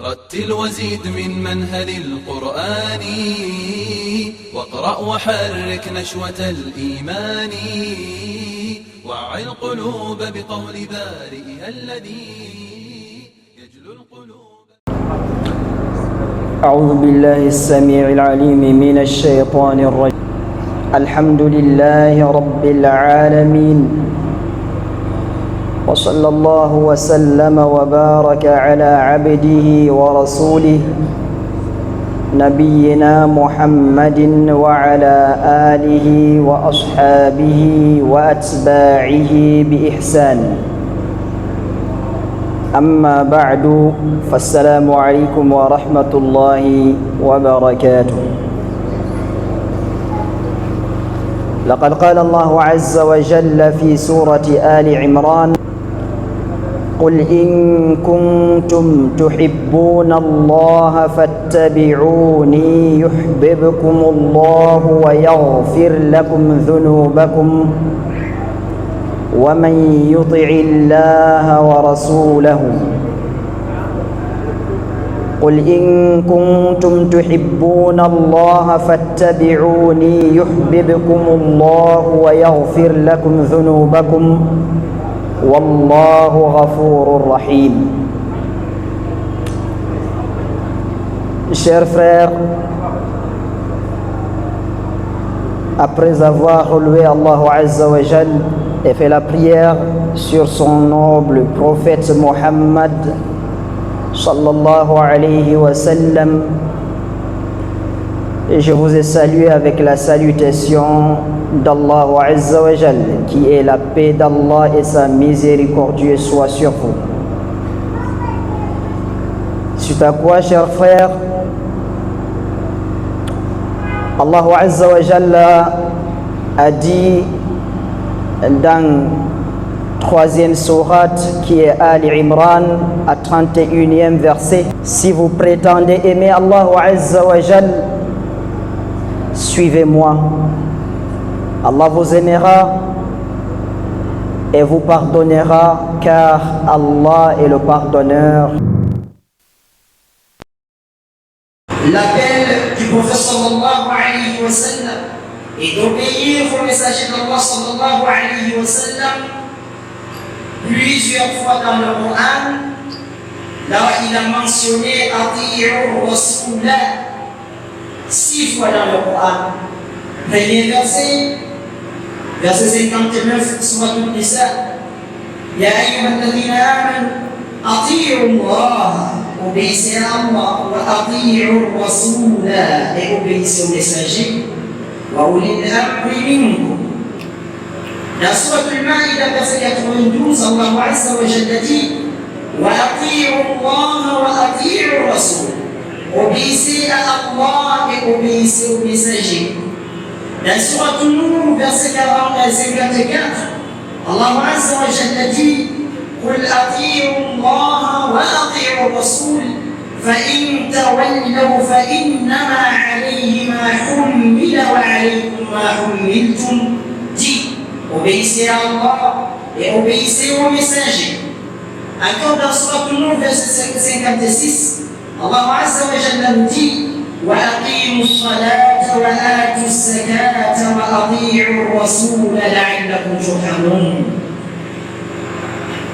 رتل وزيد من منهل القرآن واقرأ وحرك نشوة الإيمان وعي القلوب بقول بارئها الذي يجلو القلوب. أعوذ بالله السميع العليم من الشيطان الرجيم. الحمد لله رب العالمين، وصلى الله وسلم وبارك على عبده ورسوله نبينا محمد وعلى آله وأصحابه وأتباعه بإحسان. أما بعد، فالسلام عليكم ورحمة الله وبركاته. لقد قال الله عز وجل في سورة آل عمران: قل إن كنتم تحبون الله فاتبعوني يحببكم الله ويغفر لكم ذنوبكم ومن يطع الله ورسوله. قل إن كنتم تحبون الله فاتبعوني يحببكم الله ويغفر لكم ذنوبكم والله غفور رحيم. Chers frères, après avoir loué Allah Azza wa Jal et fait la prière sur son noble prophète Muhammad sallallahu alayhi wa sallam, et je vous ai salué avec la salutation d'Allah Azza wa Jal, qui est la paix d'Allah et sa miséricorde soit sur vous. Suite à quoi, chers frères, Allah Azza wa Jal a dit dans troisième sourate qui est Ali Imran à 31e verset: si vous prétendez aimer Allah Azza wa Jal, suivez-moi. Allah vous aimera et vous pardonnera, car Allah est le pardonneur. L'appel du prophète sallallahu alayhi wa sallam est d'obéir au messager d'Allah sallallahu alayhi wa sallam. Plusieurs fois dans le Coran, là il a mentionné Ati'ur Rasulah 6 fois dans le Coran. Premier verset, verset 59, Surat An-Nisa: Ya ayyuhalladhina amanu ati'u Allah, obéissez à Allah, wa ati'u Rasulah, et obéissez au messager, wa ulil amri minkum. Dans Surat Al-Ma'ida, verset 92, Allah Azza wa Jalla dit: wa ati'u Allah wa ati'u Rasul, obéissez à Allah et obéissez au messager. Dans Surat An-Nur, verset 54, Allah Azza wa Jalla dit: قل أطيعوا الله وأطيعوا الرسول فإن تولوا فإنما عليه ما حمل وعليكم ما حملتم. Dit: obéissez à Allah et obéissez aux messagers. Encore dans Surat An-Nur, verset 56, Allah Azza wa Jalla nous dit: وأقيموا الصلاة وآتوا الزكاة وأطيعوا الرسول لعلكم ترحمون.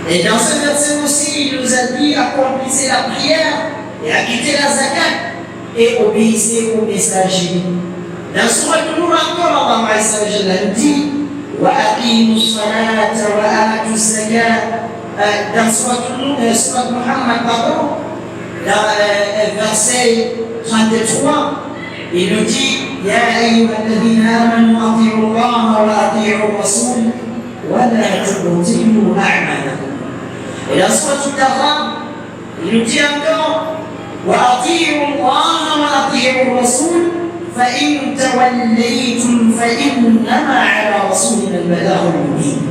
Et dans ce verset aussi, il nous a dit: accomplissez la prière et acquittez la zakat et obéissez aux messagers. Dans Surat An-Nur encore, Allah Azza wa Jalla nous dit: وأقيموا الصلاة وآتوا الزكاة. Dans Surat Muhammad, pardon, dans verset 33, il nous dit: يا أيها الذين آمنوا أطيعوا الله وأطيعوا الرسول ولا تبطلوا أعمالكم. Et dans Surat Al-Taghabun, il nous dit encore: وأطيعوا الله وأطيعوا الرسول فإن توليتم فإنما على رسولنا البلاغ المبين.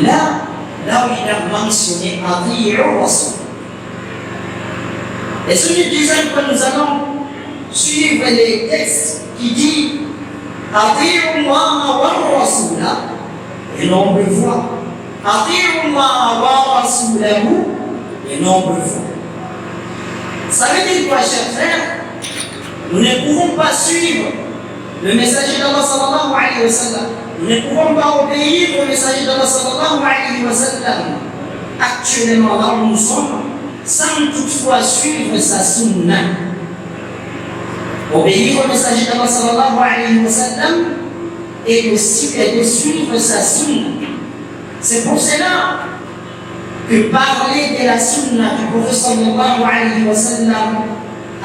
Là où il a mentionné أطيعوا الرسول. Et ce qui disait que nous allons suivre les textes qui disent أطيعوا الله والرسول, et l'on peut voir أطيعوا الله ورسوله, et nombreux fois. Ça veut dire quoi, chers frères? Nous ne pouvons pas suivre le messager d'Allah sallallahu alayhi wa sallam. Nous ne pouvons pas obéir au messager d'Allah sallallahu alayhi wa sallam actuellement là où nous sommes, sans toutefois suivre sa sunna. Obéir au messager d'Allah sallallahu alayhi wa sallam et aussi de suivre sa sunna. C'est pour cela que parler de la sunna du prophète sallallahu alayhi wa sallam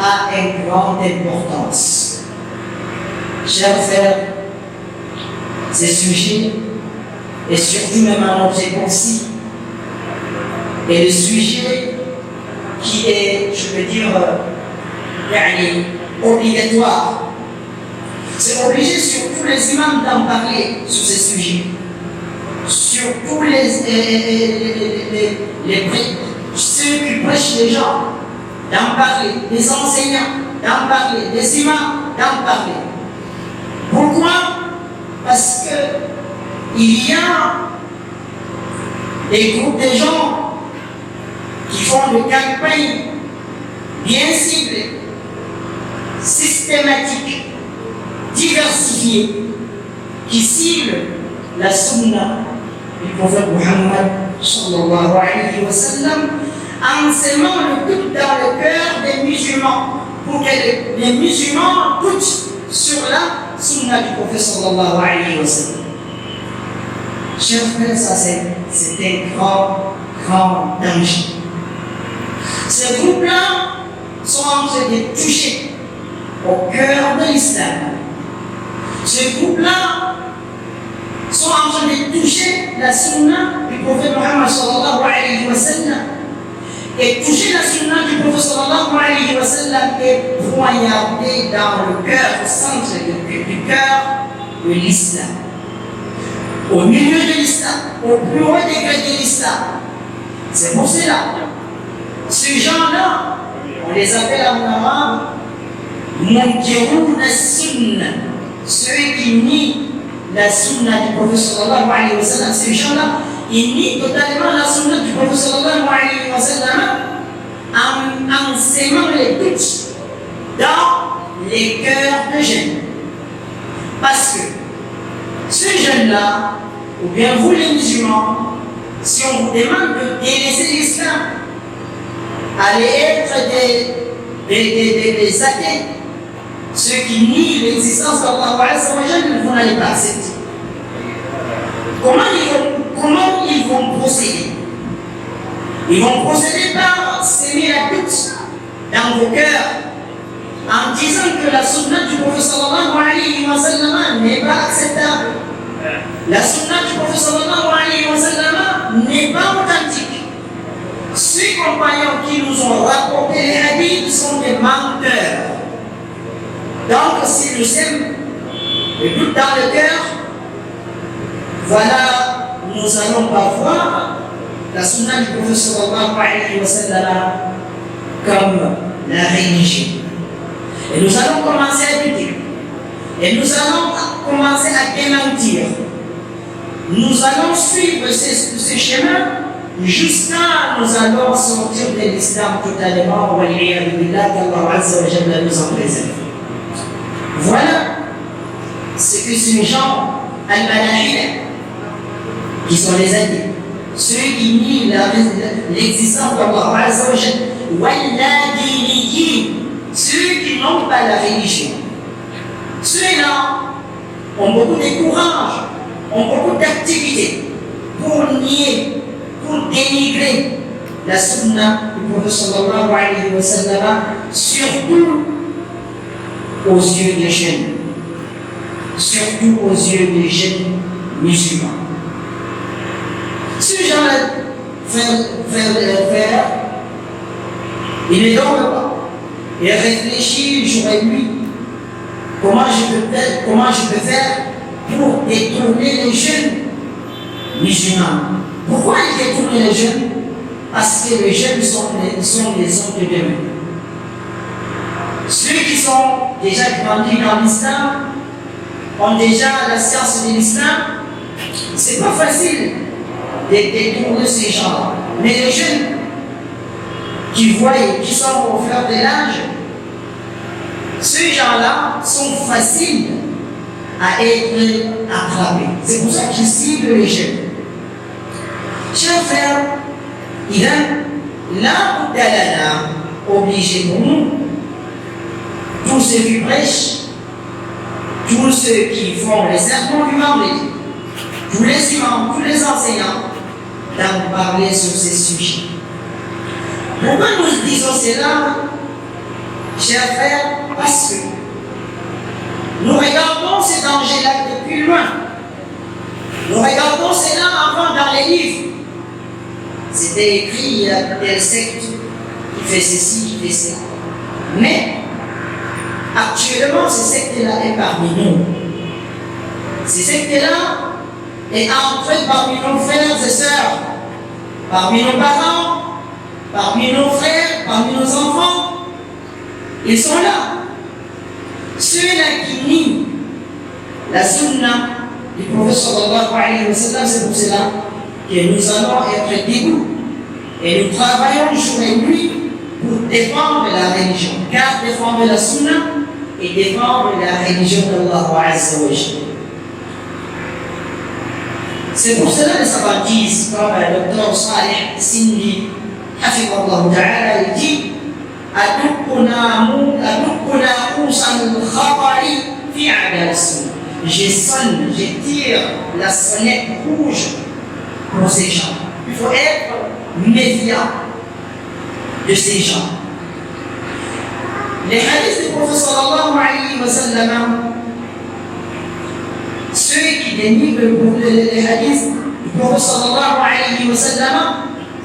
a une grande importance. Chers frères, ces sujets, et surtout même à notre époque, est le sujet qui est, je veux dire, obligatoire. C'est obligé sur tous les imams d'en parler sur ces sujets. Sur tous ceux qui prêchent les gens, d'en parler, des enseignants, d'en parler, des imams, d'en parler. Pourquoi? Parce que il y a des groupes de gens qui font des campagnes bien ciblées, systématiques, diversifiées, qui ciblent la sunna du prophète Muhammad sallallahu alayhi wa sallam, en semant le doute dans le cœur des musulmans, pour que les musulmans doutent sur la sunna du prophète sallallahu alayhi wa sallam. Chers frères, ça c'est un grand danger. Ces groupes-là sont en train de toucher au cœur de l'islam. Ces groupes-là sont en train de toucher la sunna du prophète Muhammad sallallahu alayhi wa sallam. Et toucher la sunna du prophète sallallahu alayhi wa sallam est poignardé dans le cœur, au centre du cœur de l'islam. Au milieu de l'islam, au plus haut degré de l'islam. C'est pour cela, ces gens-là, on les appelle en arabe Munkirun as-sunna, ceux qui nient la sunna du prophète sallallahu alayhi wa sallam. Ces gens-là, ils nient totalement la sunna du prophète sallallahu alayhi wa sallam en sémant les doutes dans les cœurs de jeunes. Parce que ces jeunes-là, ou bien vous les musulmans, si on vous demande de délaisser l'islam, allez être des athées, ceux qui nient l'existence d'Allah Azza wa Jalla, vous n'allez pas accepter. Comment ils vont procéder? Ils vont procéder par s'aimer la doute dans vos cœurs, en disant que la sunna du prophète sallallahu alayhi wa sallam n'est pas acceptable. La sunna du prophète sallallahu alayhi wa sallam n'est pas authentique. Ces compagnons qui nous ont rapporté les hadiths sont des menteurs. Donc, si nous aimons le doute dans le cœur, voilà, nous allons pas voir la sunna du prophète sallallahu alayhi wa sallam comme la religion. Et nous allons commencer à douter. Et nous allons commencer à démentir. Nous allons suivre ce chemin jusqu'à nous allons sortir de l'islam totalement. Qu'Allah Azza wa Jalla nous en préserve. Voilà ce que ces gens al-Malahila, qui sont les athées, ceux qui nient l'existence d'Allah Azza wa Jalla, ceux qui n'ont pas la religion. Ceux-là ont beaucoup de courage, ont beaucoup d'activités pour nier, pour dénigrer la sunna du prophète sallallahu alayhi wa sallam, surtout aux yeux des jeunes, surtout aux yeux des jeunes musulmans. Ce genre-là, frère, il ne dort pas. Il réfléchit jour et nuit. Comment je peux faire pour détourner les jeunes musulmans? Pourquoi ils détournent les jeunes? Parce que les jeunes sont les hommes de demain. Ceux qui sont déjà grandis dans l'islam ont déjà la science de l'islam. C'est pas facile de détourner ces gens-là. Mais les jeunes, qui voient et qui sont au fleur de l'âge, ces gens-là sont faciles à être attrapés. C'est pour ça qu'ils ciblent les jeunes. Chers frères, il a là obligé pour nous, tous ceux qui prêchent, tous ceux qui font les sermons du vendredi, tous les imams, tous les enseignants, d'en parler sur ces sujets. Pourquoi nous disons cela, chers frères? Parce que nous regardons ces dangers-là depuis loin. Nous regardons cela avant dans les livres. C'était écrit, il y a telle secte qui fait ceci, qui fait cela. Mais actuellement, ces sectes-là est parmi nous. Ces sectes-là est entrée parmi nos frères et sœurs, parmi nos parents, parmi nos frères, parmi nos enfants. Ils sont là. Ceux-là qui nient la sunna du prophète sallallahu alayhi wa sallam, c'est pour cela que nous allons être debout et nous travaillons jour et nuit pour défendre la religion. Car défendre la sunna et défendre la religion d'Allah Azza wa Jalla. C'est pour cela que les savants disent, comme le docteur Salih Sindi, Hafidallah Ta'ala, il dit je sonne, je tire la sonnette rouge pour ces gens. Il faut être méfiant de ces gens. Les hadiths du prophète sallallahu alayhi wa sallam, ceux qui dénigrent les hadiths du prophète sallallahu alayhi wa sallam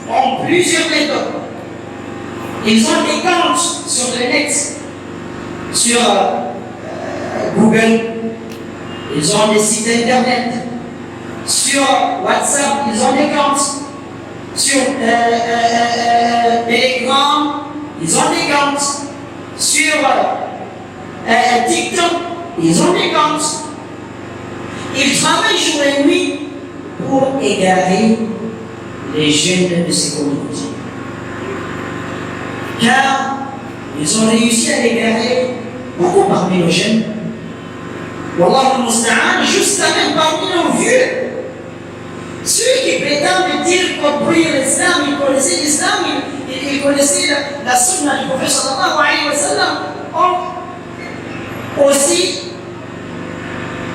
ont plusieurs méthodes. Ils ont des comptes sur le net, sur Google, ils ont des sites internet, sur WhatsApp, ils ont des comptes, sur Telegram, ils ont des comptes, sur TikTok, ils ont des comptes. Ils travaillent jour et nuit pour égarer les jeunes de ces communautés. Car ils ont réussi à égarer beaucoup parmi nos jeunes. Wallahu al-musta'an, jusqu'à même parmi nos vieux. Ceux qui prétendent dire compris l'islam, ils connaissaient l'islam, ils connaissaient la sunna du prophète sallallahu alayhi wa sallam, ont aussi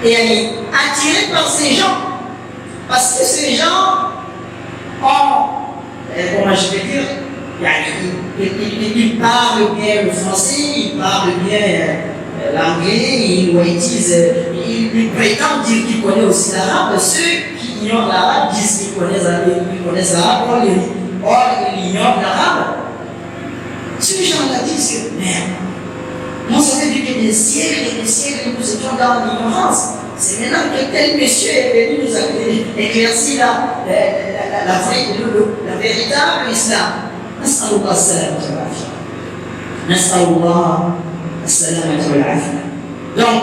été attirés par ces gens. Parce que ces gens ont, comment je vais dire, ils parlent bien le français, ils parlent bien l'anglais, ils prétendent dire qu'ils connaissent aussi l'arabe. Ceux qui ignorent l'arabe disent qu'ils connaissent l'arabe, or ils ignorent l'arabe. Ces gens-là disent que, merde, moi ça fait depuis des siècles et des siècles que nous étions dans l'ignorance. C'est maintenant que tel monsieur est venu nous éclaircir la véritable islam. نسأل الله السلامة والعافية. نسأل الله السلامة والعافية. Donc,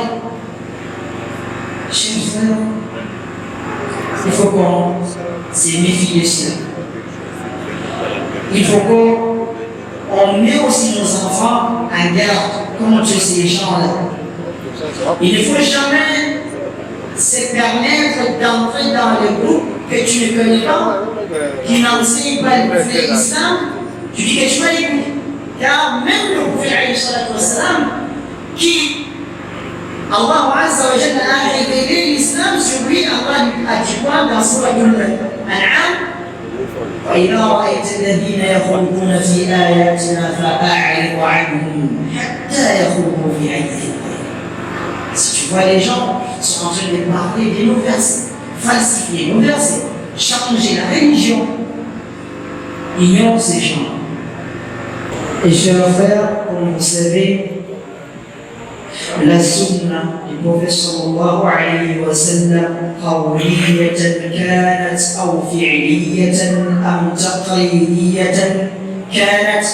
chers frères, il faut qu'on se méfie de cela. Il faut qu'on met aussi nos enfants en garde contre ces gens-là. Il ne faut jamais se permettre d'entrer dans le groupe que tu ne connais pas, qui n'enseigne pas le prophète islam. Tu dis que tu vas l'écouter. Car même le prophète qui, Allah Azza wa Jalla a révélé l'islam sur lui, Allah a dit quoi dans Surah Al-An'am? وإذا رأيت الذين يخوضون في آياتنا فأعرض عنهم حتى يخوضوا في حديث غيره. Si tu vois les gens sont en train de parler de nos versets, falsifier nos versets, changer la religion, ignore ces gens. Et chers frères, comme vous savez, la sunna du prophète sallallahu alayhi wa sallam, qawliyatan kanat aw fi'liyatan am taqlidiyatan kanat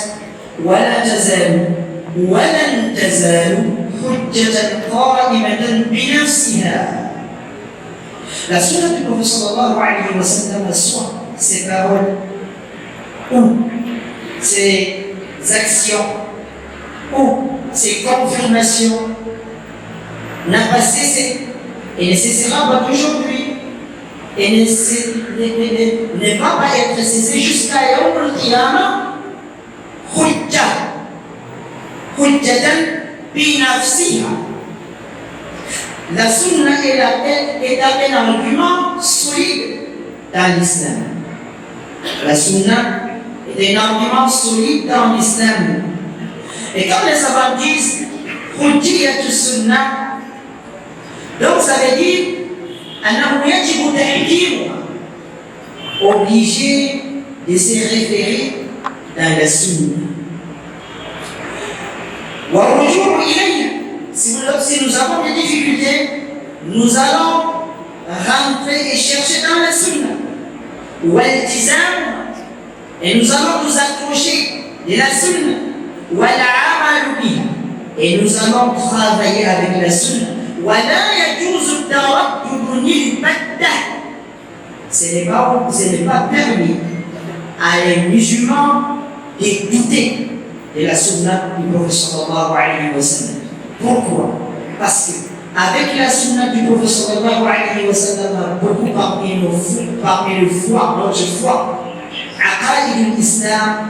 wala tazalu walan tazalu hujjatan qa'imatan bi nafsiha. La sunna du prophète sallallahu alayhi wa sallam, soit ses paroles ou ses actions ou ces confirmations n'a pas cessé et ne cessera pas d'aujourd'hui et ne va pas être cessé jusqu'à Yawm al-Qiyamah. Hujjatan bi nafsiha. La sunna est un argument solide dans l'islam. La sunna est un argument solide dans l'islam. Et quand les savants disent hujjiyatu sunna, donc ça veut dire annahu yajibu tahqiruha, obligé de se référer dans la sunna. Wa rujuu ilayha. Si nous avons des difficultés, nous allons rentrer et chercher dans la sunna. Wal-tizam, et nous allons nous accrocher de la sunna. Wal-amalu biha, et nous allons travailler avec la sunna. Wala yajuzu taraddud lil-batta. Ce n'est pas permis à les musulmans de douter de la sunna du prophète sallallahu alayhi wa sallam. Pourquoi? Parce que avec la sunna du prophète sallallahu alayhi wa sallam, beaucoup parmi le foi, notre foi, aqaïd l'islam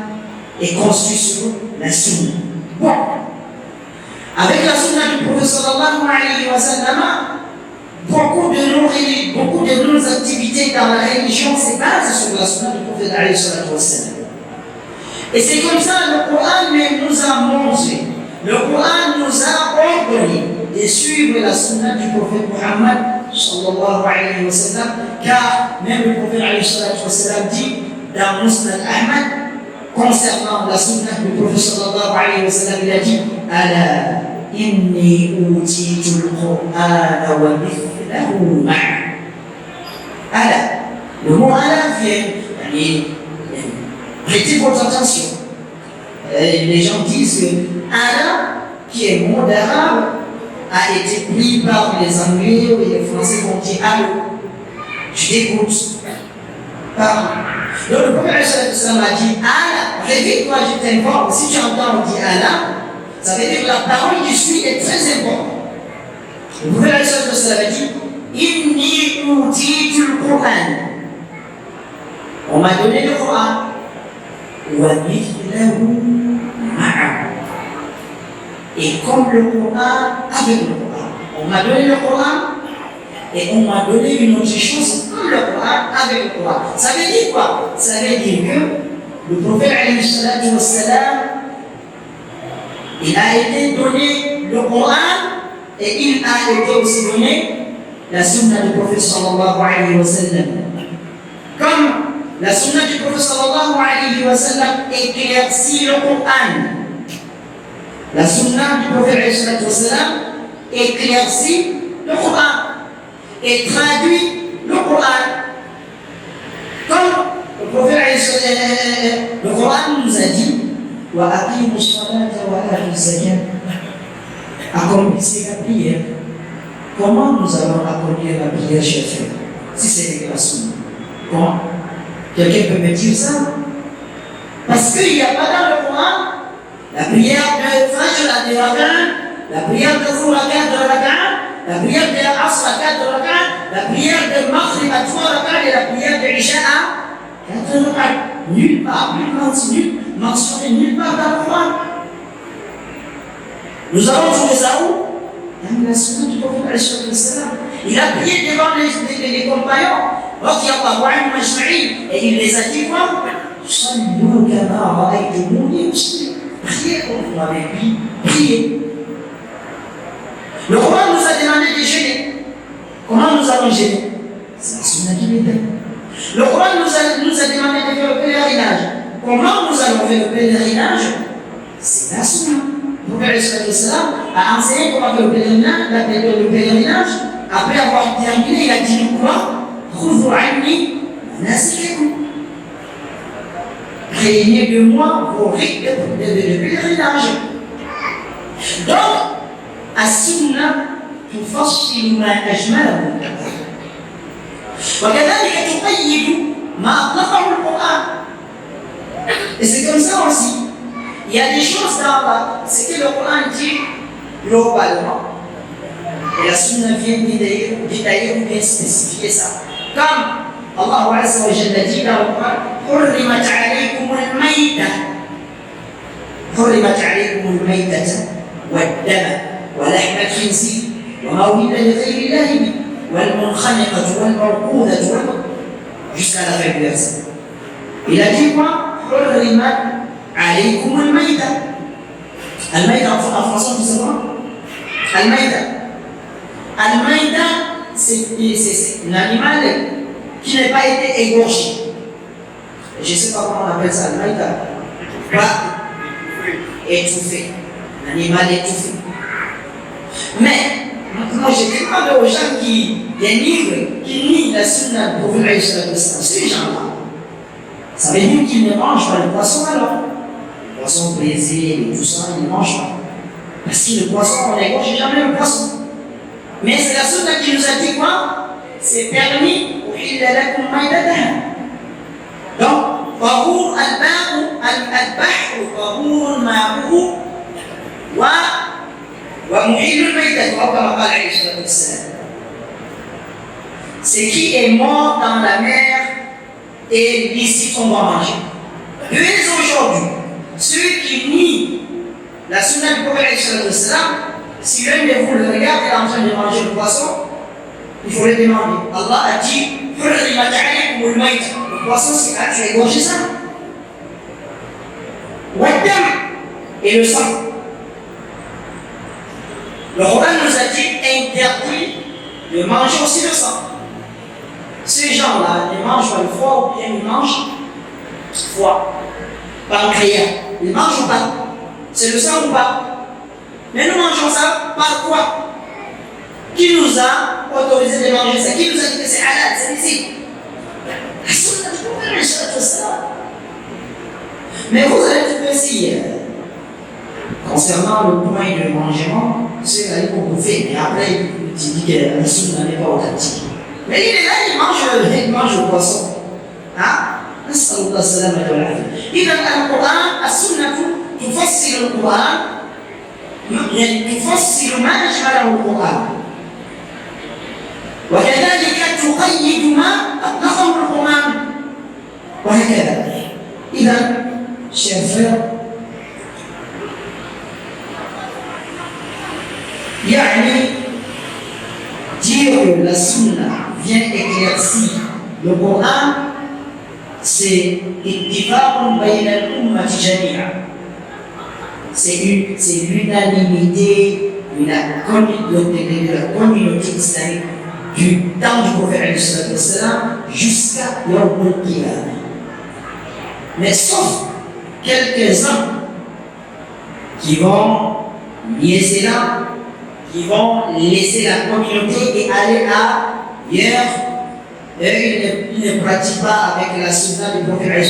est construit sur la sunna. Bon. Avec la sunna du prophète sallallahu alayhi wa sallam, beaucoup de nos activités dans la religion se basent sur la sunna du prophète alayhi wa sallam. Et c'est comme ça le Coran nous a montré. Le Coran nous a ordonné de suivre la sunna du prophète Muhammad sallallahu alayhi wa sallam, car même le prophète alayhi wa sallam dit dans Musnad Ahmad concernant la sunna du prophète sallallahu alayhi wa sallam, il a dit ala inni utitu al-Qur'ana wa mithlahu ma'a. Ala, le mot ala vient, prêtez votre attention. Les gens disent que Allah, qui est mot d'arabe, a été pris par les Anglais ou les Français qui ont dit allô, je t'écoute, parle. Donc le prophète a dit Allah, réveille-toi, je t'informe. Si tu entends on dit Allah, ça veut dire que la parole qui suit est très importante. Le prophète a dit inni utitu al-Qur'an. On m'a donné le Coran. Et comme le Coran, avec le Coran, on m'a donné le Coran et on m'a donné une autre chose comme le Coran, avec le Coran. Ça veut dire quoi? Ça veut dire que le prophète alayhi salatu wassalam, il a été donné le Coran et il a été aussi donné la sunna du prophète sallallahu alayhi wa sallam. Comme la sunna du prophète sallallahu alayhi wa sallam éclaircit le Coran. La sunna du prophète alayhi wa sallam éclaircit le Coran et traduit le Coran. Comme le prophète le Coran nous a dit wa aqimu s-salata wa atu z-zakat. Accomplissez la prière. Comment nous allons accomplir la prière, chers frères, si c'est la sunna? Comment? Quelqu'un peut me dire ça? Parce qu'il n'y a pas dans le Coran la prière de Fajr de Rakat, la prière de Zuhr à 4 Rakat, la prière de Asr à 4 Rakat, la prière de Maghrib à 3 Rakat et la prière de Isha à 4 Rakat. Nulle part, mentionné nulle part dans le Coran. Nous avons trouvé ça où? Dans la sunna du prophète alayhi salam. Il a prié devant les compagnons. Et il les a dit quoi? Priez comme vous m'avez dit, priez. Le Coran nous a demandé de jeûner. Comment nous allons jeûner? C'est la sunna qui l'est. Le Coran nous a demandé de faire le pèlerinage. Comment nous allons faire le pèlerinage? C'est la sunna. Le prophète a enseigné comment faire le pèlerinage. Après avoir terminé, il a dit quoi? Craignez de moi vos rites de pèlerinage. Donc, السنة تفصل ما أجمله وكذلك تقيد ما أطلقه القرآن. Et c'est comme ça aussi. il y a des choses dans ce que le Coran dit globalement. Et la Sunna vient détailler ou bien spécifier ça. Comme Allah Azza wa Jalla dit dans le Coran, حرمت عليكم الميتة حرمت عليكم الميتة والدم ولحم الخنزير وما أهل لغير الله به والمنخنقة والموقوذة jusqu'à la fin du verset. Il a dit quoi? حرمت عليكم الميتة. الميتة en français on dit quoi? الميتة. الميتة c'est un animal qui n'a pas été égorgé. Je ne sais pas comment on appelle ça, الميتة. Pas étouffé. Un animal étouffé. Mais moi je demande aux gens qui dénigrent, qui nient la sunna du prophète, ces gens-là, ça veut dire qu'ils ne mangent pas le poisson alors. Le poisson brisé et tout ça, ils ne mangent pas. Parce que le poisson, on n'égorge jamais le poisson. Mais c'est la sunna qui nous a dit quoi? C'est permis. Donc, طهور البحر طهور ماؤه ومحل الميتة أو كما قال عليه الصلاة والسلام. Ce qui est mort dans la mer et licite qu'on va manger. Puis aujourd'hui, ceux qui nient la sunna du prophète sallallahu alayhi wa sallam, si l'un de vous le regarde et est en train de manger le poisson, il faut le demander. Allah a dit le poisson, c'est là, tu as égorgé ça. Et le sang. Le Coran nous a dit interdit de manger aussi le sang. Ces gens-là ne mangent pas le foie ou bien ils mangent foie, pancréas. Ils mangent ou pas? C'est le sang ou pas? Mais nous mangeons ça par quoi? Qui nous a autorisé de manger ça? Qui nous a dit que c'est halal, c'est licite? La sunna du prophète sallallahu alayhi wa sallam. Mais vous allez trouver ici, concernant le point de mangement, c'est là qu'on fait, mais après il dit que la sunna n'est pas authentique. Mais il est là, il mange le poisson. نسأل الله السلامة والعافية. إذا القرآن السنة تفسر القرآن، يعني تفسر ما أجمله القرآن، وكذلك تقيد ما أطلقه القرآن، وهكذا. إذا chers frères, يعني dire que la sunna vient éclaircir le Coran, c'est ittifaq bayna al-ummati jami'a. C'est l'unanimité de la communauté islamique du temps du prophète jusqu'à Yawm al-Qiyamah. Mais sauf quelques-uns qui vont niaiser là, qui vont laisser la communauté et aller ailleurs. Et il ne pratique pas avec la sunna du prophète,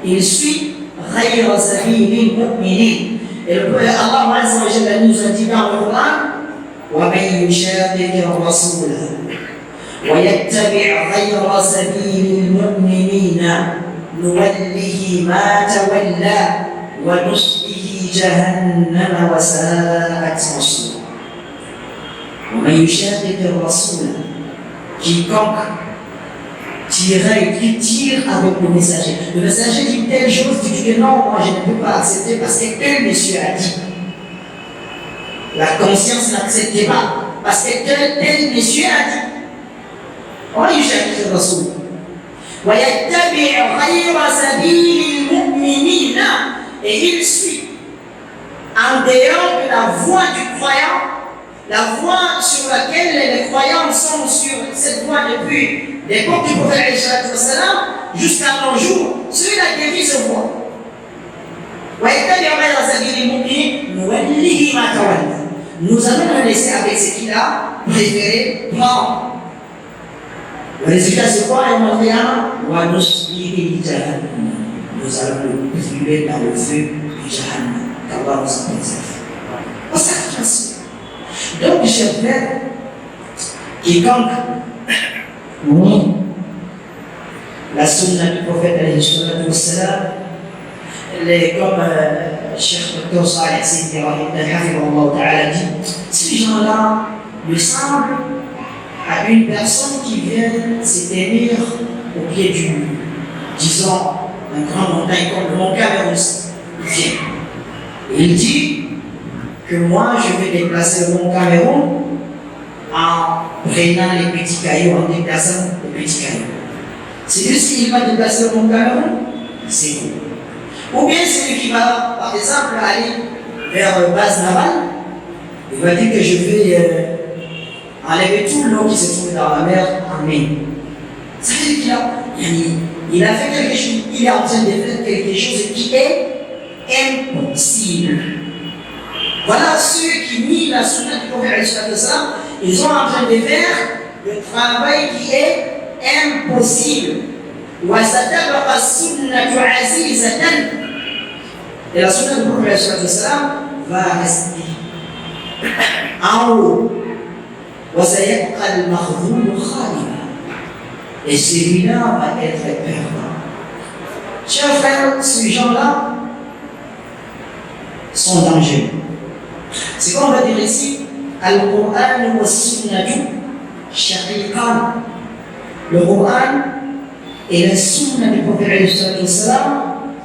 il suit غير سبيل المؤمنين. Et le prophète Allah Azza wa Jalla nous a dit dans le Coran, ومن يشاقق الرسول ويتبع غير سبيل المؤمنين نوله ما تولى ونصله جهنم وساءت مصيرا. ومن يشاقق الرسول, quiconque tire avec le messager. Le messager dit telle chose, tu dis que non, moi je ne peux pas accepter parce que tel monsieur a dit. La conscience n'acceptait pas parce que tel monsieur a dit. On y cherche le Rasoul. وَيَتَّبِعْ غَيْرَ سَبِيلِ الْمُؤْمِنِينَ, et il suit en dehors de la voie du croyant, la voie sur laquelle les croyants sont sur cette voie depuis l'époque du prophète jusqu'à nos jours. Celui-là qui a dit ce voie. Nous allons le laisser avec ce qu'il a préféré prendre. Le résultat c'est quoi? Nous allons le brûler dans le feu du Jahannam. Qu'Allah nous en préserve. Pour ça que je donc, chers frères, quiconque nie la sunna du prophète, comme Cheikh Dr Saleh Sidi Rahimahullah dit, ces gens-là ressemblent à une personne qui vient s'éteindre au pied du, disons, un grand montagne comme le mont Cameroun. Il vient. Et il dit que moi, je vais déplacer le mont Cameroun en prenant les petits cailloux, en déplaçant les petits cailloux. C'est lui qui va déplacer le mont Cameroun, c'est vous. Ou bien c'est lui qui va, par exemple, aller vers base navale, il va dire que je vais enlever tout l'eau qui se trouve dans la mer en mai. Ça veut dire qu'il a fait quelque chose, il est en train de faire quelque chose qui est impossible. Voilà ceux qui nient la sunna du prophète, ils sont en train de faire le travail qui est impossible. Et la sunna du prophète va rester en haut. Et celui-là va être perdant. Chers frères, ces gens-là sont dangereux. C'est comme on va dire ici, Al-Qur'an wa Sunnatu shaqiqan. Le Qur'an et la Sunna du prophète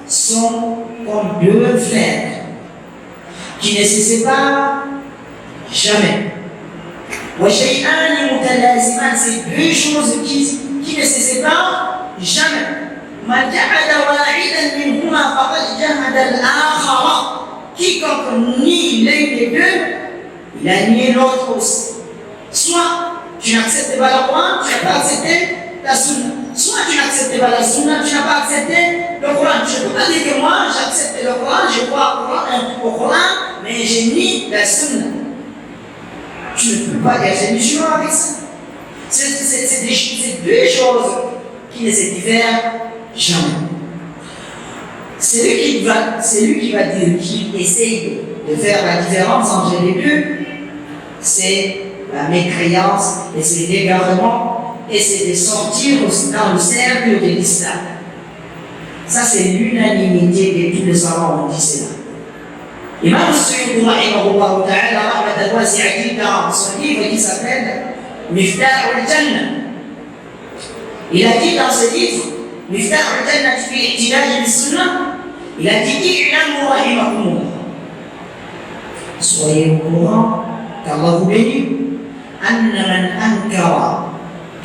sont comme deux frères qui ne se séparent jamais. Wa shay'an mutalaziman, c'est deux choses qui ne se séparent jamais. Man jahada wahidan minhuma faqad jahada al-akhara. Quiconque nie l'un des deux, il a nié l'autre aussi. Soit tu n'acceptes pas le Coran, tu n'as pas accepté la Sunna. Soit tu n'acceptes pas la Sunna, tu n'as pas accepté le Coran. Je ne peux pas dire que moi j'accepte le Coran, je crois au Coran, mais je nie la Sunna. Tu ne peux pas être musulman avec ça. C'est deux choses qui ne se diffèrent jamais. C'est lui qui va dire, qui essaye de faire la différence entre les deux, c'est la mécréance et c'est l'égarement et c'est de sortir dans le cercle de l'islam. Ça, c'est l'unanimité de tous les savants, on dit cela. Imam Suyuti rahimahullah ta'ala rahmatan wasi'a dans son livre qui s'appelle Miftah al-Jannah. Il a dit dans ce livre, Miftah al-Jannah fi i'tidaj bis-sunnah, il a dit i'lamu rahimakumullah. Soyez au courant qu'Allah vous bénit. أن من أنكر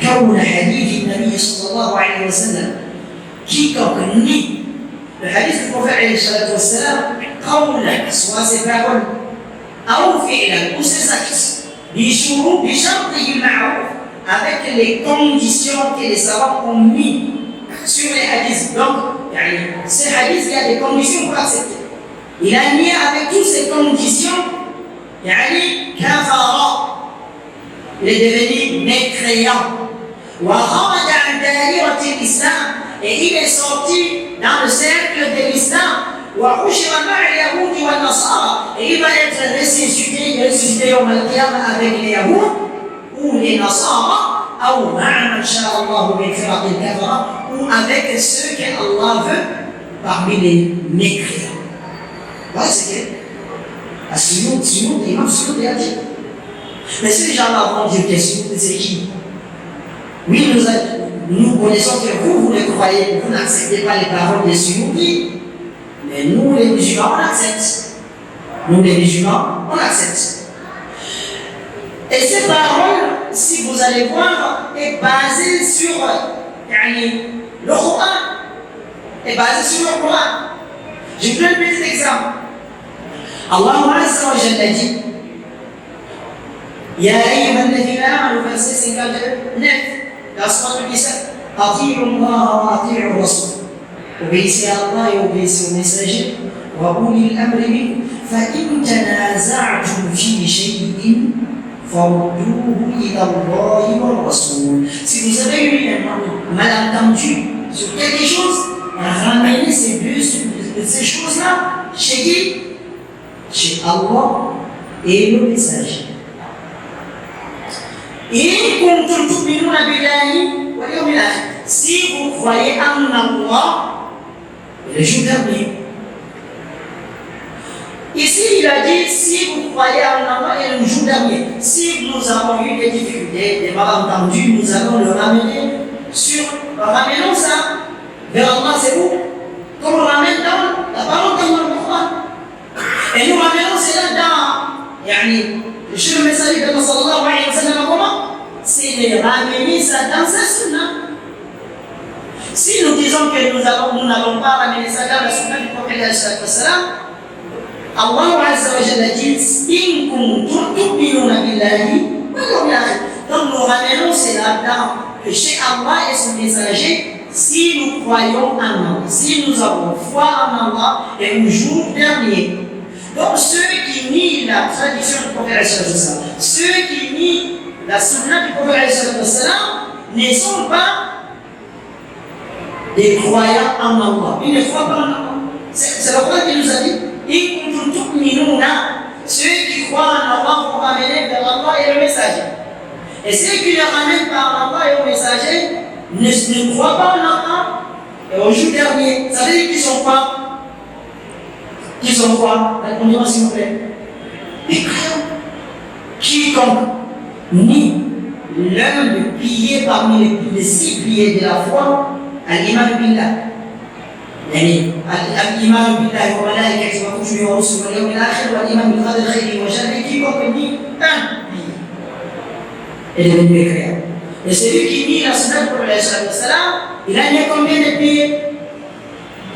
كون حديث النبي صلى الله عليه وسلم quiconque nie le hadith du prophète عليه الصلاة والسلام قولا soit ses paroles أو فعلا ou ses actes بشرطه المعروف avec les conditions que les savants ont mis sur les hadiths. Donc, ces hadiths, il y a des conditions pour accepter. Il a nié avec toutes ces conditions, kafara. Il est devenu mécréant. Et il est sorti dans le cercle de l'islam. Et il va être ressuscité avec les Yahoud ou les Nasara, ou avec ceux qu'Allah veut parmi les mécréants. Voilà ce que l'imam Suyuti a dit. Mais ces gens-là vont dire que c'est qui? Oui, nous connaissons que vous le croyez, vous n'acceptez pas les paroles de Suyuti, mais nous les musulmans, on accepte. Nous les musulmans, on accepte. Et ces paroles, si vous allez voir, est basée sur le Coran. Est basée sur le Coran. Je vous donne un petit exemple. Allah Azza wa Jalla dit Ya ayyuha alladhina amanu, verset 59, dans Sourate An-Nisa, Ati'u Allah wa ati'u Rasul. Obéissez à Allah et obéissez au messager. Wa ulil amri minkum. Fa in tanaza'tum fi shay'in فَرُدُّوهُ إِلَى اللَّهِ وَالرَّسُولِ. Si vous avez eu un malentendu sur quelque chose, ramenez ces choses-là chez qui? Chez Allah et le messager. Si vous croyez en Allah et le jour dernier, Ici, il a dit, si vous croyez en Allah et le jour dernier, si nous avons eu des difficultés, des malentendus, nous allons le ramener ramenons ça vers Allah, c'est vous. Comme on ramène dans la parole d'Allah, le Coran. Et nous ramenons cela dans, chez le messager d'Allah sallallahu alayhi wa sallam, comment? C'est de ramener ça dans sa sunna. Si nous disons que nous n'allons pas ramener ça dans la sunna du prophète sallallahu alayhi wa sallam, Allah Azza wa Jalla dit in kuntum tu'minuna billahi wal yawmil akhir. Donc nous ramenons cela dans chez Allah et son messager si nous croyons en Allah, si nous avons foi en Allah et le jour dernier. Donc ceux qui nient la tradition du prophète sallallahu alayhi wa sallam, ceux qui nient la sunna du prophète sallallahu alayhi wa sallam ne sont pas des croyants en Allah. Ils ne croient pas en Allah. C'est le Coran qui nous a dit ceux qui croient en Allah vont ramener vers Allah et le messager. Et ceux qui le ramènent par Allah et au messager ne croient pas en Allah et au jour dernier. Ça veut dire qu'ils sont quoi? Qu'ils sont quoi? Répondez-moi s'il vous plaît. Les croyants. Quiconque nie l'un des piliers parmi les 6 piliers de la foi, al-iman billah. يعني الإيمان بالله وملائكته وكتبه ورسله واليوم الآخر والإيمان بالقدر خيره وشره quiconque nie un pilier est devenu mécréant. Et celui qui nie la sunna du prophète sallallahu alayhi wa sallam, il a nié combien de piliers?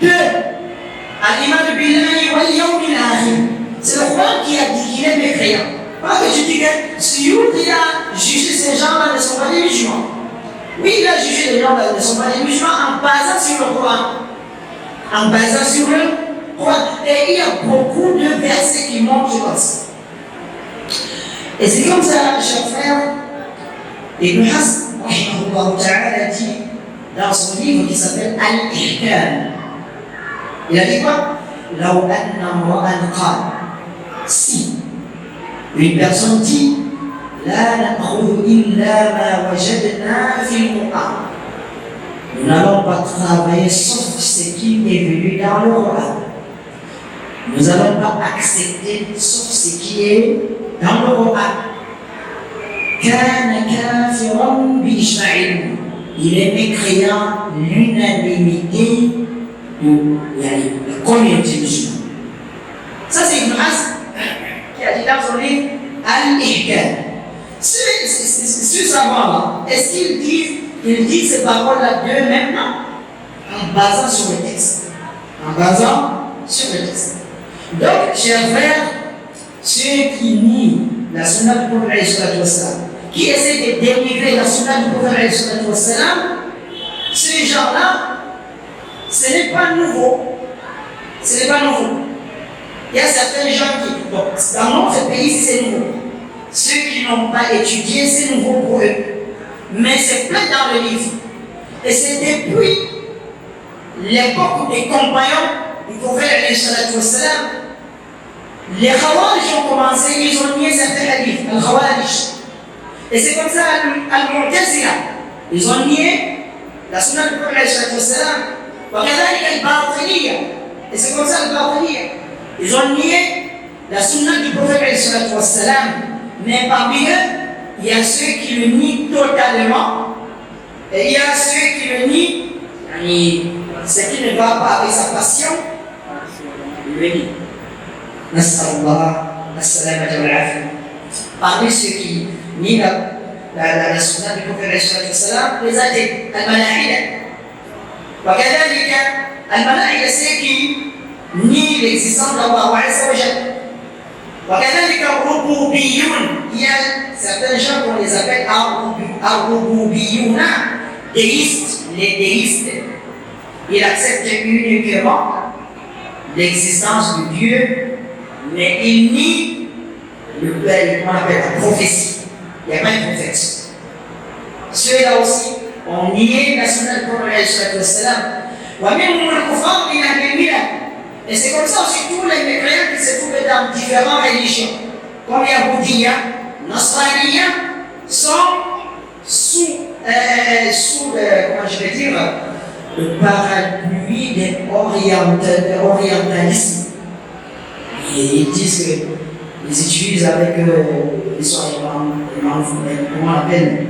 2. Al-iman billahi wal yawmil akhir. C'est le Coran qui a dit qu'il est mécréant. Pas que je dis que Suyuti a jugé ces gens-là ne sont pas des musulmans. Oui, il a jugé les gens-là ne sont pas des musulmans en basant sur le Coran. En basant sur le Coran. Et il y a beaucoup de versets qui montrent comme ça. Et c'est comme ça, chers frères, Ibn Hazm, rahimahullah ta'ala, dit dans son livre qui s'appelle Al-Ihkam. Il a dit quoi? Law anna mra'an qala. Si une personne dit La na'khudhu illa ma wajadna fil Qur'an. Nous n'allons pas travailler sauf ce qui est venu dans le Coran. Nous n'allons pas accepter sauf ce qui est dans le Coran. Kana kafiran bi ijma'il. Il est mécréant l'unanimité de la communauté musulmane. Ça c'est Ibn Hazm qui a dit dans son livre Al-Ihkam. Ce savoir-là, est-ce qu'ils disent ces paroles-là d'eux-mêmes en basant sur le texte? En basant sur le texte. Donc, chers frères, ceux qui nient la sunna du prophète sallallahu alayhi wa sallam, qui essaient de dénigrer la sunna du prophète sallallahu alayhi wa sallam, ces gens-là, ce n'est pas nouveau. Ce n'est pas nouveau. Il y a certains gens qui, bon, dans notre pays, c'est nouveau. Ceux qui n'ont pas étudié, c'est nouveau pour eux. Mais c'est plein dans le livre. Et c'est depuis l'époque des compagnons du prophète sallallahu alayhi wa sallam, les Khawarij ont commencé, ils ont nié certains hadiths, les Khawarij. Et c'est comme ça, Al-Mu'tazila, ils ont nié la sunna du prophète sallallahu alayhi wa sallam. وكذلك الباطنية. Et c'est comme ça le Batiniyya. Ils ont nié la sunna du prophète sallallahu alayhi wa sallam. Mais parmi eux, il y a ceux qui le nient totalement. Et il y a ceux qui le nient, ce qui ne va pas avec sa passion, il le nie. Nas'allah, as-salamata wal-afiyah. Parmi ceux qui nient la sunna du prophète sallallahu alayhi wa sallam, les athées, al-malahida. وكذلك الملائكة ceux qui nient l'existence d'Allah Azza wa Jalla. وكذلك الربوبيون, il y a certains gens qu'on les appelle الربوبيون, déistes, les déistes. Ils acceptent uniquement l'existence de Dieu, mais ils nient comment on appelle la prophétie. Il n'y a pas de prophète. Ceux-là aussi ont nié la sunna du prophète sallallahu alayhi wa sallam. ومنهم الكفار من أهل الملة. Et c'est comme ça aussi tous les mécréants qui se trouvent dans différentes religions, comme Yahoudiya, Nasraniya, sont sous comment je vais dire, le parapluie de l'orientalisme. Et ils disent qu'ils utilisent avec comment on appelle,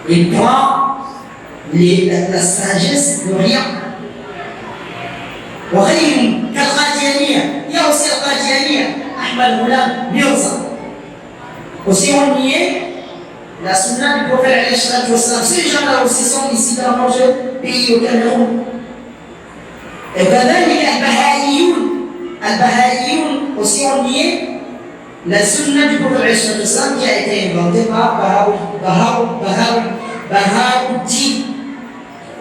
il prend la sagesse de rien. وغيرهم كالقاديانية. Il y a aussi le Qadianiyya, Ahmad Ghulam Mirza. Aussi on y est, la sunna du prophète alayhi salatu wassalam. Ces gens-là aussi sont ici dans notre pays au Cameroun. وكذلك البهائيون aussi on y est, la sunna du prophète alayhi salatu wassalam qui a été inventée par Baha'u'ddin.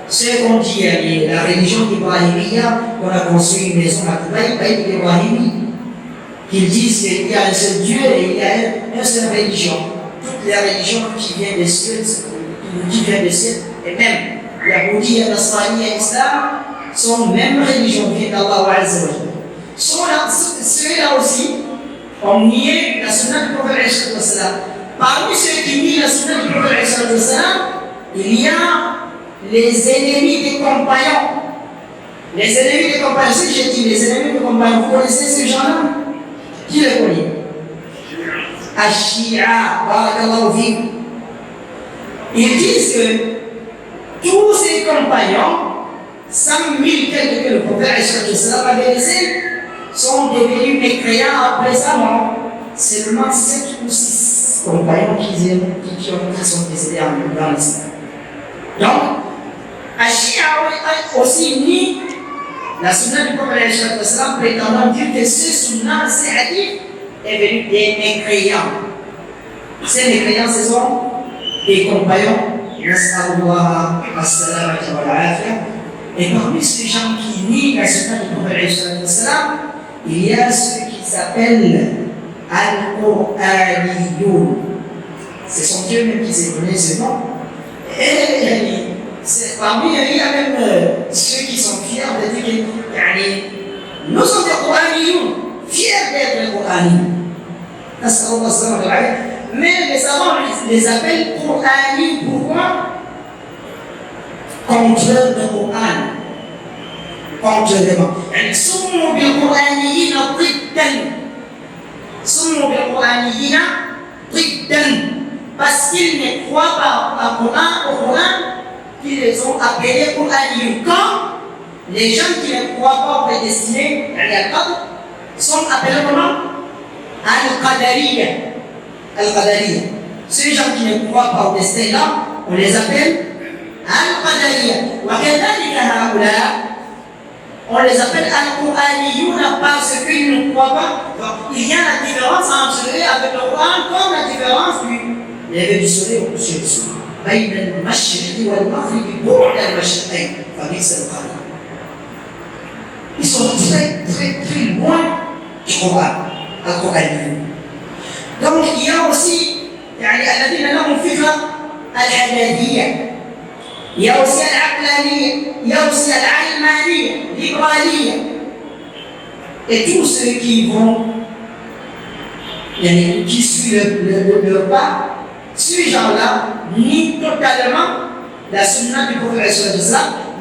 Ce qu'on dit, la religion ibrahimiya, qu'on a construit une maison à Dubaï, Baït Ibrahimi, qu'ils disent qu'il y a un seul Dieu et il y a une seule religion. Toutes les religions qui viennent des cieux, et même Yahoudi, Nasrani et Islam, sont même religions qui viennent d'Allah Azza wa Jalla. Ceux-là aussi, on nie la sunna du prophète alayhi salatu wassalam. Parmi ceux qui nient la sunna du prophète alayhi salatu wassalam, il y a les ennemis des compagnons. Les ennemis des compagnons, si je dis les ennemis des compagnons, vous connaissez ces gens-là? Qui les connaît? Ashia, barakallahu fikum. Ils disent que tous ces compagnons, 100 000 quelques que le prophète avait laissé, sont devenus mécréants après sa mort. Seulement 7 ou 6 compagnons qui sont décédés dans l'islam. Donc, Ashia aussi nie la sunna du prophète prétendant dire que ce sunna, ce hadith, est venu des mécréants. Ces mécréants, ce sont des compagnons. Et parmi ces gens qui nient la sunna du prophète, il y a ceux qui s'appellent Al-Qur'aniyoun. Ce sont Dieu même qui s'est donné ce nom. Et parmi eux, il y a même ceux qui sont fiers de dire que nous sommes des Qur'aniyoun, fiers d'être des Qur'aniyoun. Mais les savants les appellent Qur'ani. Pourquoi? Contraire de Qur'an. Contrairement. سموا بالقرآنيين ضدا. سموا بالقرآنيين ضدا. Parce qu'ils ne croient pas au Coran, qu'ils les ont appelés Qur'aniyoun. Quand les gens qui ne croient pas au prédestiné, sont appelés comment? Al-Qadariyya. Al-Qadariyya. Ces gens qui ne croient pas au destin là, on les appelle Al-Qadariyya. وكذلك هؤلاء, on les appelle Al-Qur'aniyoun parce qu'ils ne croient pas. Donc, il y a la différence entre eux avec le Coran, comme la différence du lever du soleil au coucher du soleil. بين المشرق والمغرب بعد المشرقين فبئس القرين. Ils sont très très très loin du Coran, Al-Qur'aniyoun. Donc il y a aussi الذين لهم فكرة الحدادية. Il y a aussi العقلانية. Il y a aussi العلمانية, libéralية. Et tous ceux qui vont, qui suivent le pas, ces gens-là nient totalement la sunna du prophète,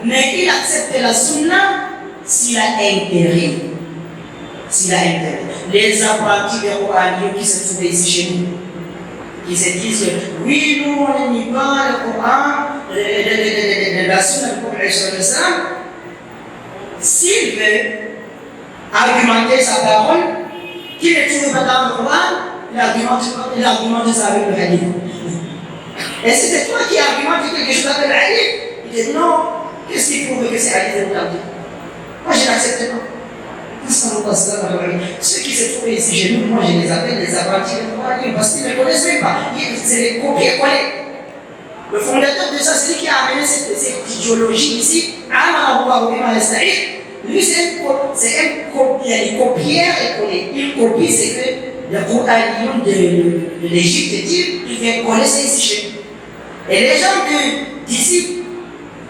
mais ils acceptent la sunna s'il a intérêt. S'il a intérêt. Les apprentis des Qur'aniyoun qui se trouvent ici chez nous, qui se disent oui, nous on ne nie pas le Coran, la sunna du prophète, s'il veut argumenter sa parole, qu'il ne trouve pas dans le Coran, il argumente ça avec le hadith. Et si c'est toi qui argumentes quelque chose avec le hadith, il dit non, qu'est-ce qui prouve que c'est hadith ou hadith? Moi je n'accepte pas. Ceux qui se trouvent ici chez nous, moi je les appelle les apprentis de Coran parce qu'ils ne connaissent même pas. C'est les copier-coller. Le fondateur de ça, c'est lui qui a amené cette idéologie ici. Lui, c'est un copieur et collé. Il copie ce que le Qur'aniyoun de l'Égypte dit, il vient coller ça ici chez nous. Et les gens d'ici,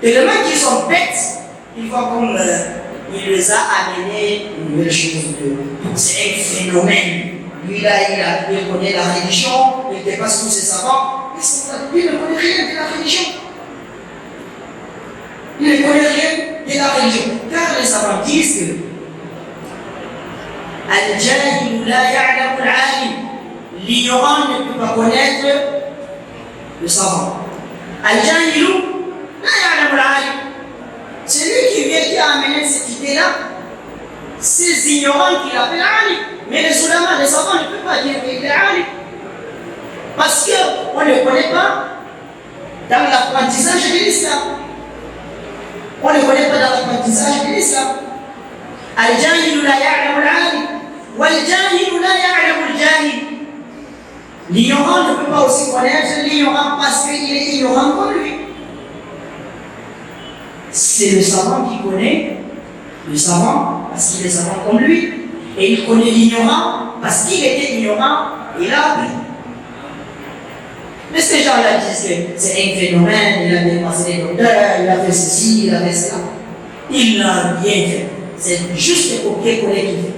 tellement qu'ils sont bêtes, ils voient comme il les a amenés une nouvelle chose. C'est un phénomène. Lui, là, il connaît la religion, il dépasse tous ses savants. Il ne connaît rien de la religion. Il ne connaît rien de la religion. Car les savants disent que Al-Jahil la ya'lamu al-alim. L'ignorant ne peut pas connaître le savant. Al-Jahil la ya'lamu al-alim. C'est lui qui a amené cette idée-là. Ces ignorants qui l'appellent alim. Mais les ulama, les savants ne peuvent pas dire qu'il est alim. Parce qu'on ne le connaît pas dans l'apprentissage de l'islam. On ne le connaît pas dans l'apprentissage de l'islam. Al-Jahil la ya'lamu al-alim. Wal-Jahil la ya'lamu al-Jahil. L'ignorant ne peut pas aussi connaître l'ignorant parce qu'il est ignorant comme lui. C'est le savant qui connaît le savant parce qu'il est savant comme lui. Et il connaît l'ignorant parce qu'il était ignorant et il a appris. Mais ces gens-là disent que c'est un phénomène, il a dépassé les docteurs, il a fait ceci, il a fait cela. Il n'a rien fait. C'est juste un copier-coller qu'il fait.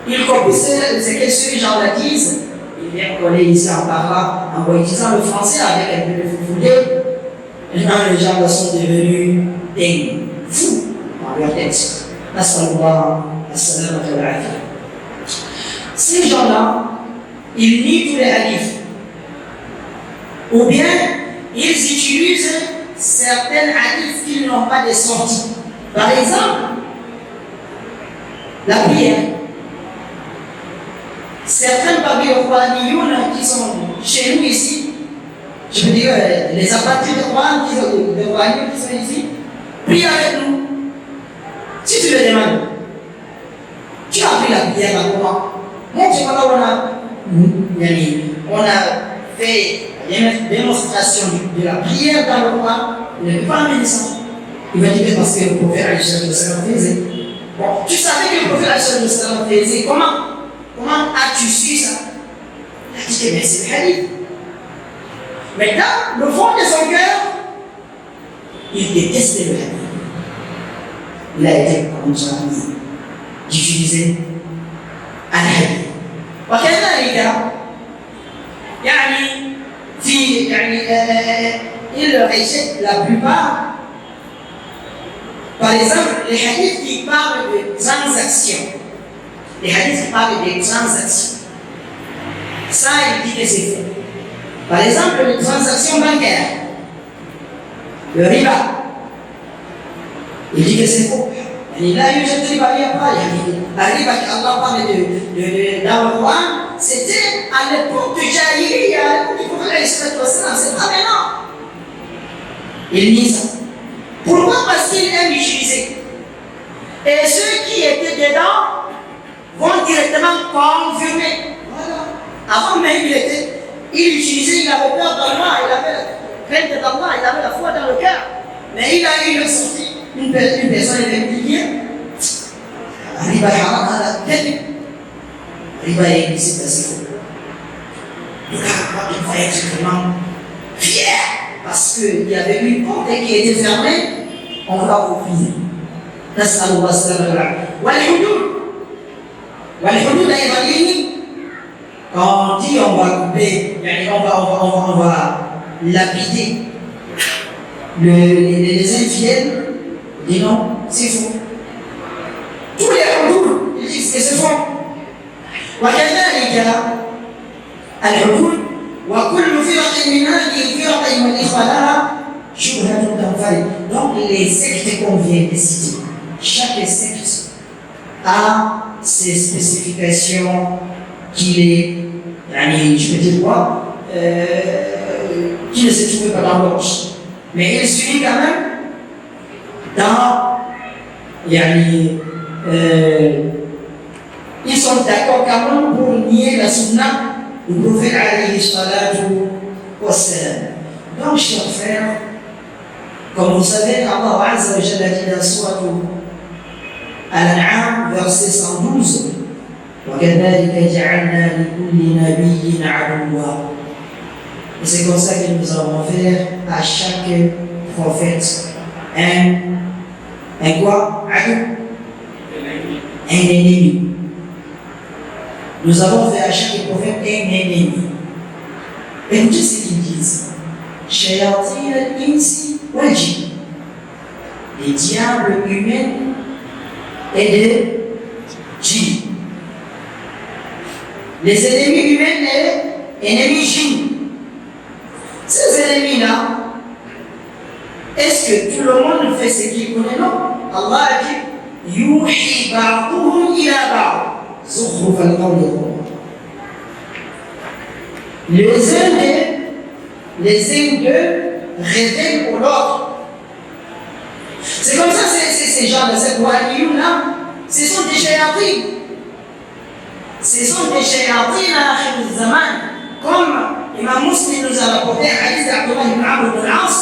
Il copie ce que ces gens-là disent. Il vient coller ici en parlant, en utilisant le français avec un peu de foufoulet. Les gens là sont devenus des fous dans leur tête. Ces gens-là, ils nient tous les hadiths. Ou bien, ils utilisent certains hadiths qui n'ont pas de sortie. Par exemple, la prière. Certains parmi les Quraniyoun qui sont chez nous ici, je veux dire, les apprentis de Qur'an qui sont ici, prient avec nous. Si tu le demandes, tu as appris la prière à comment? Moi, je vois là, on a fait une démonstration de la prière dans le Coran. Il ne peut pas amener ça. Il va dire parce que le prophète a faisait. Bon, tu savais que le prophète a faisait. Comment as-tu su ça? Il a dit que c'est le hadith. Maintenant, le fond de son cœur, il détestait le hadith. Il a été comme ça d'utiliser al-hadith. وكذلك il rejette la plupart. Par exemple, les hadiths qui parlent de transactions. Les hadiths qui parlent des transactions. Ça, il dit que c'est faux. Par exemple, les transactions bancaires. Le riba. Il dit que c'est faux. Il a eu cette riba, il n'y a pas. La riba qu'Allah parle dans le Coran, c'était à l'époque de Jahiliya, à l'époque du prophète, c'est pas maintenant. Il nie ça. Pourquoi? Parce qu'il aime utiliser. Et ceux qui étaient dedans vont directement confirmer. Voilà. Avant même, il utilisait, il avait peur d'Allah, il avait la crainte d'Allah, il avait la foi dans le cœur. Mais il a eu le sorti. Une personne est venue dire Riba haram, Riba est ici, c'est faux. Le gars, il va être vraiment fier parce qu'il y avait une porte qui était fermée, on va ouvrir. نسأل الله السلامة والعافية. والحدود أيضا quand on dit on va couper, on va lapider les infidèles, ils disent non, c'est faux. Tous les hudud, ils disent que c'est faux. وكذلك الحدود وكل فرق من هذه الفرق والإخوة لها شبهة تنفرد. Donc les sectes qu'on vient de citer, chaque secte a ses spécifications je peux dire quoi, qui ne se trouvent pas dans l'autre. Mais il suit quand même dans, ils sont d'accord quand même pour nier la sunna du prophète alayhi salatu wassalam. Donc, chers frères, comme vous savez, Allah Azza wa Jalla dit dans Sourate Al-An'am, verset 112, وَكَذَلِكَ جَعَلْنَا لِكُلِّ نَبِيٍّ عَدُوًّا. Et c'est comme ça que nous avons fait à chaque prophète un quoi? Un ennemi. Nous avons fait à chaque prophète un ennemi. Écoutez ce qu'ils disent. Shayatin al-insi wal-jinn. Les diables humains et des djinns. les ennemis humains et ennemis djinns. Ces ennemis-là, est-ce que tout le monde fait ce qu'il connaît? Non. Allah a dit Yuhi ba'duhum ila ba'd. Zukhruf al-qawli ghurura. Les uns d'eux révèlent pour l'autre. C'est comme ça, ces gens-là, ces Wahhabiyun-là, ce sont des shayatines. Ce sont des shayatines à akhir al-zaman. Comme Imam Muslim nous a rapporté un hadith d'Abdullah ibn Amr ibn al-As,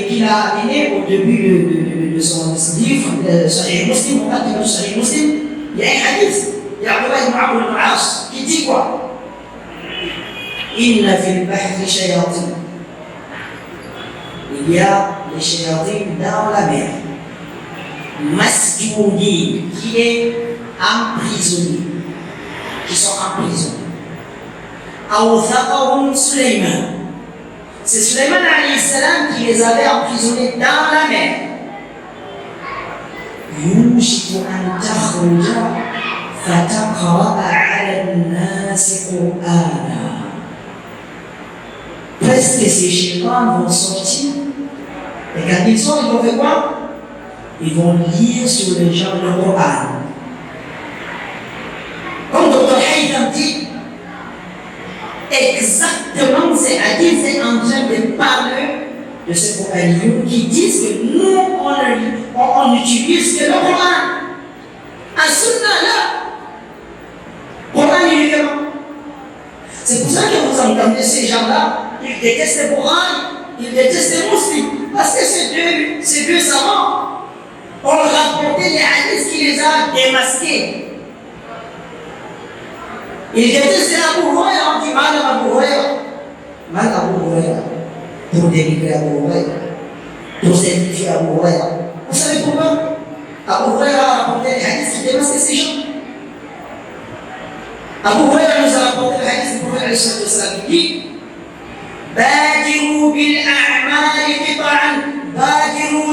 qu'il a amené au début de son livre, Sahih Muslim, on a dit Sahih Muslim, il y a un hadith d'Abdullah ibn Amr ibn al-As qui dit quoi? Inna fil bahri shayatin. Il y a les shayatines dans la mer. Masjouni, qui est emprisonné, qui sont emprisonnés. Awthaqahum Sulaiman. C'est Sulaiman alayhi salam qui les avait emprisonnés dans la mer. Yushiku an takhruja fataqra'a 'ala an-nas Qur'ana. Presque ces shaitans vont sortir. Et quand ils sortent, ils vont faire quoi? Ils vont lire sur les gens le Coran. Comme Dr. Haytham dit, exactement ces hadiths est en train de parler de ces compagnons qui disent que nous, on utilise que le Coran. Un sunna là, Coran il est comment? C'est pour ça que vous entendez ces gens-là, ils détestent le Coran, ils détestent les musulmans, parce que ces deux savants ont rapporté les hadiths qui les a démasqués. Ils détestent Abu Huraira, on dit mal Abu Huraira. Mal Abu Huraira. Pour dénigrer Abu Huraira. Pour simplifier Abu Huraira. Vous savez pourquoi? Abu Huraira a rapporté les hadiths qui démasquent ces gens. Abu Huraira nous a rapporté les hadiths du prophète qui dit بادروا بالأعمال قطعا بادروا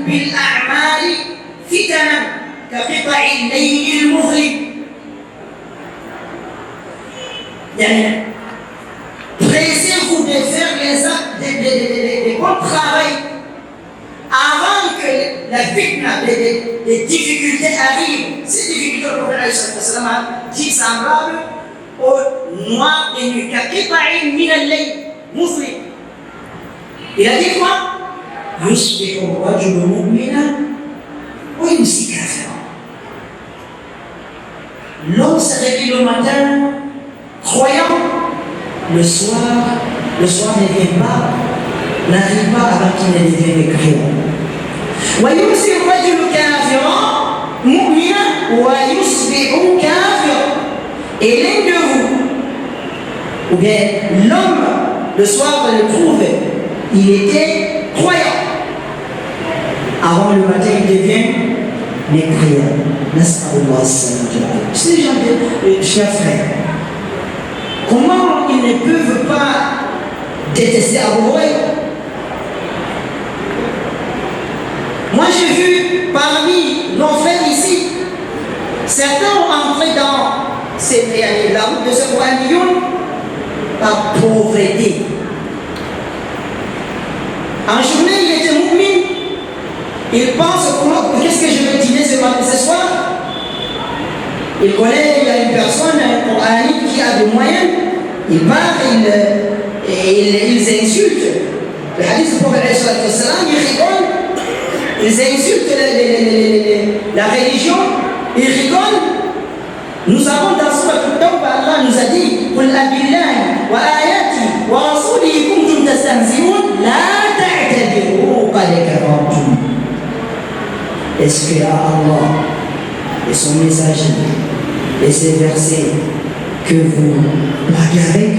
بالأعمال فتنا كقطع الليل المظلم. Pressez-vous de faire des bons travail avant que la fitna, les difficultés arrivent. Ces difficultés, le prophète a dit semblables au noir des nuits. Il a dit quoi? يصبح الرجل مؤمنا ويمسي كافرا. L'homme se réveille le matin croyant, le soir n'arrive pas avant qu'il ne devienne mécréant. ويمسي الرجل كافرا مؤمنا ويصبح كافرا. Et l'un de vous, ou bien l'homme, le soir va le trouver, il était croyant. Avant le matin, il devient mécréant. C'est des gens de chers frères. Comment ils ne peuvent pas détester Abu Huraira? Moi j'ai vu parmi nos frères ici, certains ont entré dans la route de ce Wahhabiyun par pauvreté. En journée, il était mu'min. Il pense qu'est-ce que je vais dîner ce soir? Il connaît, il y a une personne, un Coranique qui a des moyens. Il part, ils insultent. Le hadith du prophète, ils rigolent. Ils insultent la religion. Ils rigolent. Nous avons dans Sourate At-Tawbah, Allah nous a dit قُلْ أَبِاللَّهِ وَآيَاتِهِ وَرَسُولِهِ كُنْتُمْ تَسْتَهْزِئُونَ لَا تَعْتَذِرُوا قَدْ كَفَرْتُمْ. Est-ce que Allah et son messager et ses versets que vous blaguez avec,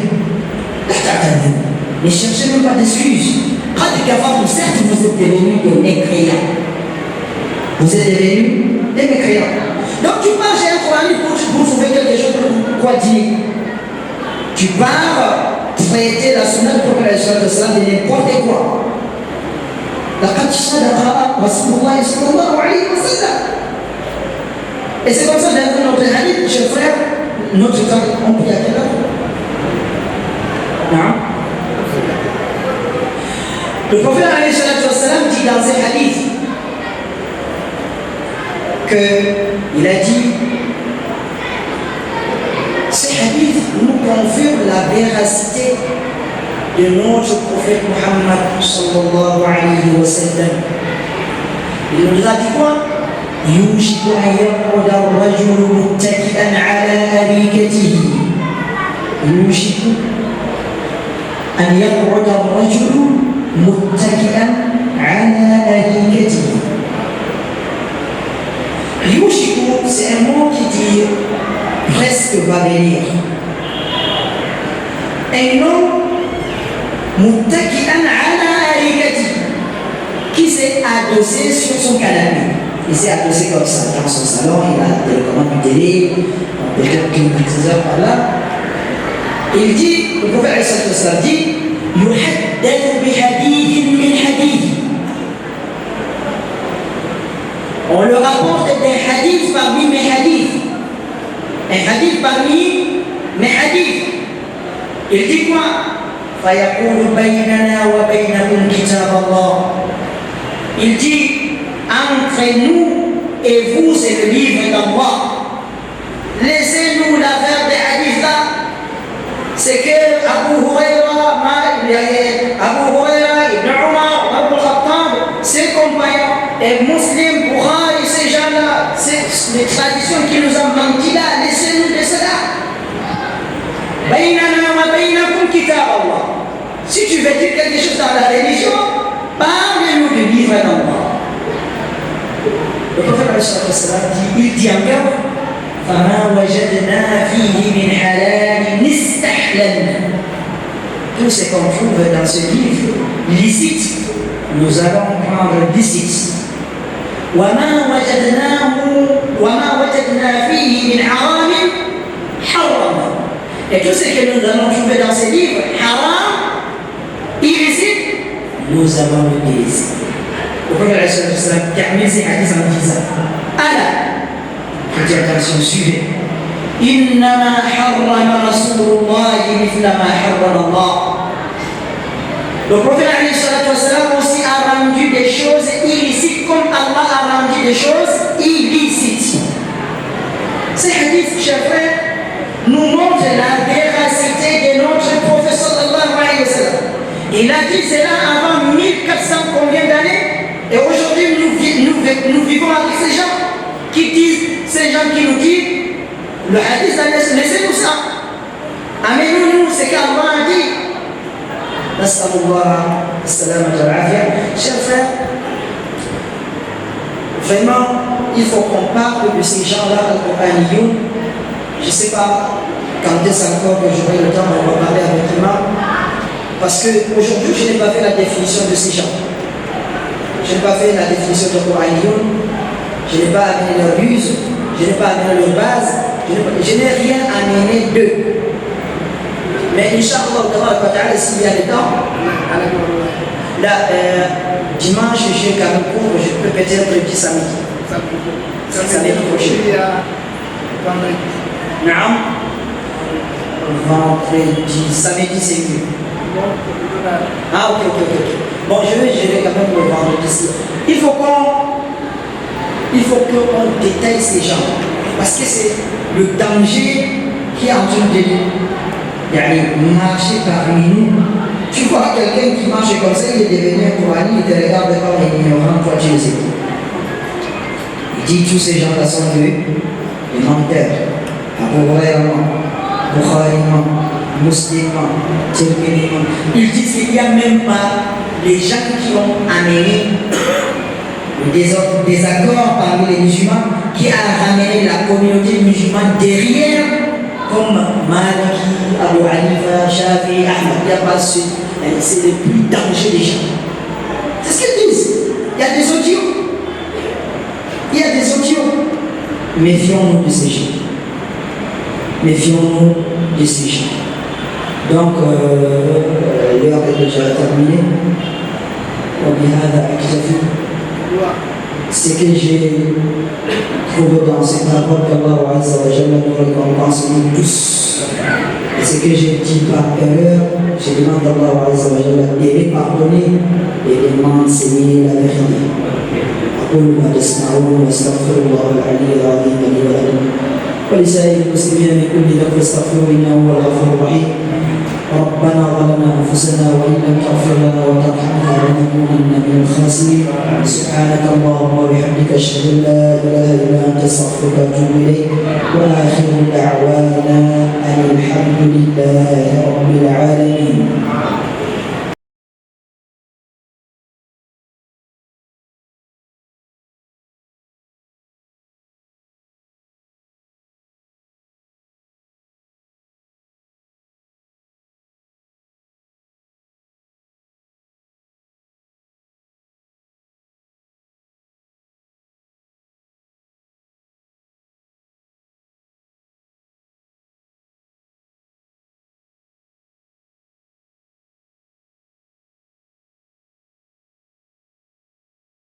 ne cherchez même pas d'excuses. قَدْ كَفَرْتُمْ, certes vous êtes devenus des mécréants. Vous êtes devenus des mécréants. Donc tu pars chez un Coranique pour trouver quelque chose pour quoi dire. Tu pars traiter la sunna du prophète de n'importe quoi. لقد صدق رسول الله صلى الله عليه وسلم. Et c'est comme ça dans notre hadith, chers frères, notre temps, on prie à quelle heure? Non. Le prophète alayhi salatu wassalam dit dans un hadith qu'il a dit, ce hadith nous confirme la véracité de notre prophète Muhammad sallallahu alayhi wa sallam. Il nous a dit quoi? يوشك أن يقعد الرجل متكئا على أريكته. يوشك أن يقعد الرجل متكئا على أريكته. يوشك c'est un mot qui dit presque va venir. Un homme متكئا على أريكته qui s'est adossé sur son canapé. Il s'est adossé comme ça dans son salon, il a la télécommande télé, peut-être climatiseur par là. Il dit, le prophète dit, يحدث بحديث من حديث. On le rapporte des hadiths parmi mes hadiths. Un hadith parmi mes hadiths. Il dit quoi? فيقول بيننا وبينكم كتاب الله. Il dit, entre nous et vous, c'est le livre d'Allah. Laissez-nous l'affaire des hadiths là. C'est que Abu Huraira, Ibn Umar, Abu Khattab, ses compagnons, et Muslim, Bukhari, ces gens-là, c'est les traditions qui nous ont menti là. Laissez-nous de cela. Baynana wa baynakum kitab Allah. Si tu veux dire quelque chose dans la religion, parle-nous du livre d'Allah. Le prophète il dit encore فَمَا وَجَدْنَا فِيهِ مِنْ حَلَالٍ اسْتَحْلَلْنَا. Tout ce qu'on trouve dans ce livre licite, nous allons prendre licite. وَمَا وَجَدْنَا فِيهِ مِنْ حَرَامٍ حَرَّمًا. Et tout ce que nous allons trouver dans ce livre haram, illicite, nous allons le délaisser. Le prophète termine ses hadiths en disant Allah, prêtez attention, suivez. Innama harrama Rasulullah mithla ma harrama Allah. Le prophète aussi a rendu des choses illicites comme Allah a rendu des choses illicites. Ces hadiths, chers frères, nous montrent la véracité de notre prophète sallallahu alayhi wa sallam. Il a dit cela avant 1400 combien d'années? Et aujourd'hui, nous vivons avec ces gens qui disent, ces gens qui nous disent, le hadith, laissez-nous ça. Amenez-nous ce qu'Allah a dit. Nas'alullah, as-salamata wal-afia. Chers frères, vraiment, il faut qu'on parle de ces gens-là au Qur'an. Je ne sais pas quand est-ce encore que j'aurai le temps de parler avec l'imam. Parce qu'aujourd'hui, je n'ai pas fait la définition de ces gens. Je n'ai pas fait la définition de Qur'an. Je n'ai pas amené leur ruse, je n'ai pas amené leur base, je n'ai rien amené d'eux. Mais Inch'Allah, s'il y a le temps, là, dimanche, j'ai quand même cours, je peux peut-être le petit samedi. Samedi prochain. Non. Vendredi, samedi, c'est mieux. Ah, ok. Bon, je vais gérer quand même le vendredi. Il faut qu'on détaille ces gens. Parce que c'est le danger qui est en train de marcher parmi nous. Tu vois quelqu'un qui marche comme ça, il est devenu un Courani, il te regarde comme un ignorant, toi tu le sais. Il dit tous ces gens-là sont des menteurs. Abu Huraira, Bukhari, Muslim, Tirmidhi. Ils disent qu'il n'y a même pas les gens qui ont amené des accords parmi les musulmans, qui a ramené la communauté musulmane derrière, comme Maliki, Abu Hanifa, Shafi, Ahmad. Il n'y a pas ceux, c'est le plus dangereux des gens. C'est ce qu'ils disent. Il y a des audios. Méfions-nous de ces gens. Donc, l'heure est déjà terminée. وبهذا أكتفي ce que j'ai trouvé dans ces paroles qu'Allah Azza wa Jalla nous récompense nous tous. Et ce que j'ai dit par erreur, je demande à Allah Azza wa Jalla de les pardonner et de m'enseigner la vérité. أقول ما تسمعون واستغفر الله العلي العظيم لي ولكم ولسائر المسلمين من كل ذنب فاستغفروه إنه هو الغفور الرحيم. ربنا ظلمنا أنفسنا وإن لم تغفر لنا وترحمنا لنكونن من الخاسرين. سبحانك اللهم وبحمدك أشهد أن لا إله إلا أنت أستغفرك وأتوب إليك. وآخر دعوانا أن الحمد لله رب العالمين.